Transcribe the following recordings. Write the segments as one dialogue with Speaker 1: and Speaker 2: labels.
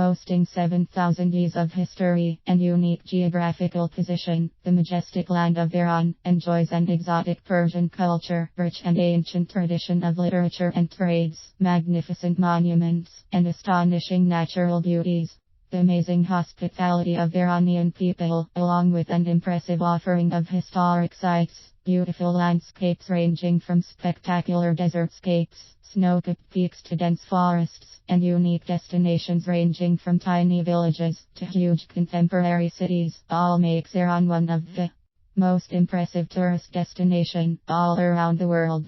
Speaker 1: Boasting 7,000 years of history and unique geographical position, the majestic land of Iran enjoys an exotic Persian culture, rich and ancient tradition of literature and trades, magnificent monuments, and astonishing natural beauties. The amazing hospitality of Iranian people, along with an impressive offering of historic sites, beautiful landscapes ranging from spectacular desertscapes, snow-capped peaks to dense forests, and unique destinations ranging from tiny villages to huge contemporary cities, all makes Iran one of the most impressive tourist destinations all around the world.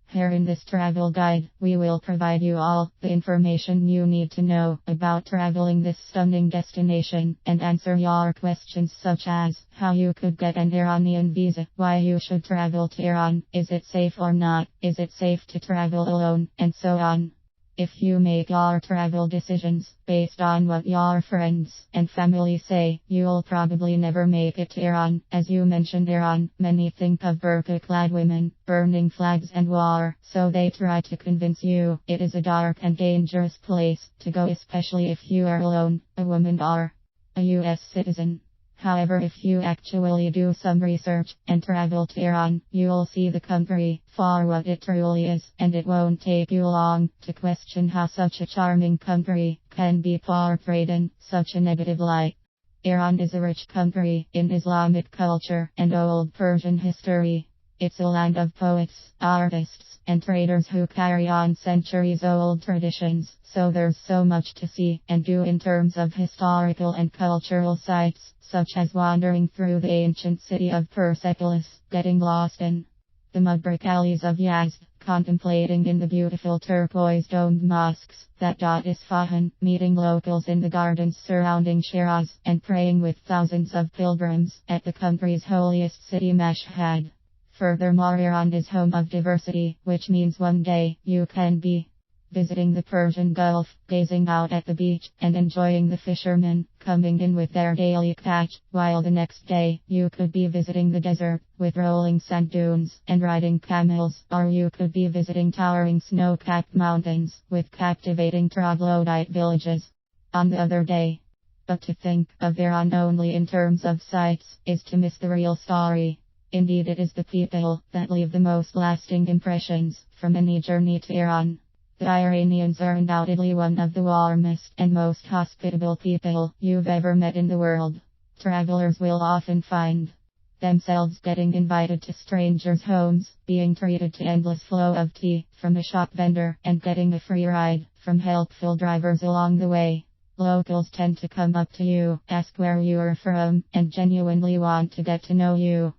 Speaker 1: Here in this travel guide, we will provide you all the information you need to know about traveling this stunning destination and answer your questions such as how you could get an Iranian visa, why you should travel to Iran, is it safe or not, is it safe to travel alone, and so on. If you make your travel decisions based on what your friends and family say, you'll probably never make it to Iran. As you mentioned Iran, many think of burqa-clad women, burning flags and war, so they try to convince you it is a dark and dangerous place to go, especially if you are alone, a woman or a US citizen. However, if you actually do some research and travel to Iran, you'll see the country for what it truly is, and it won't take you long to question how such a charming country can be portrayed in such a negative light. Iran is a rich country in Islamic culture and old Persian history. It's a land of poets, artists, and traders who carry on centuries-old traditions, so there's so much to see and do in terms of historical and cultural sites, such as wandering through the ancient city of Persepolis, getting lost in the mud brick alleys of Yazd, contemplating in the beautiful turquoise-domed mosques that dot Isfahan, meeting locals in the gardens surrounding Shiraz, and praying with thousands of pilgrims at the country's holiest city Mashhad. Furthermore, Iran is home of diversity, which means one day you can be visiting the Persian Gulf, gazing out at the beach, and enjoying the fishermen coming in with their daily catch, while the next day you could be visiting the desert with rolling sand dunes and riding camels, or you could be visiting towering snow-capped mountains with captivating troglodyte villages on the other day. But to think of Iran only in terms of sights is to miss the real story. Indeed, it is the people that leave the most lasting impressions from any journey to Iran. The Iranians are undoubtedly one of the warmest and most hospitable people you've ever met in the world. Travelers will often find themselves getting invited to strangers' homes, being treated to endless flow of tea from a shop vendor, and getting a free ride from helpful drivers along the way. Locals tend to come up to you, ask where you are from, and genuinely want to get to know you.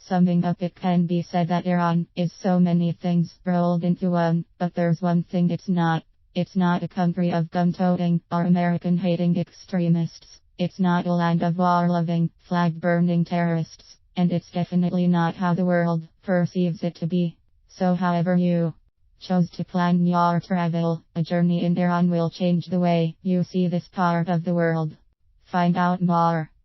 Speaker 1: Summing up, it can be said that Iran is so many things rolled into one, but there's one thing it's not. It's not a country of gun-toting or American-hating extremists. It's not a land of war-loving, flag-burning terrorists. And it's definitely not how the world perceives it to be. So however you chose to plan your travel, a journey in Iran will change the way you see this part of the world. Find out more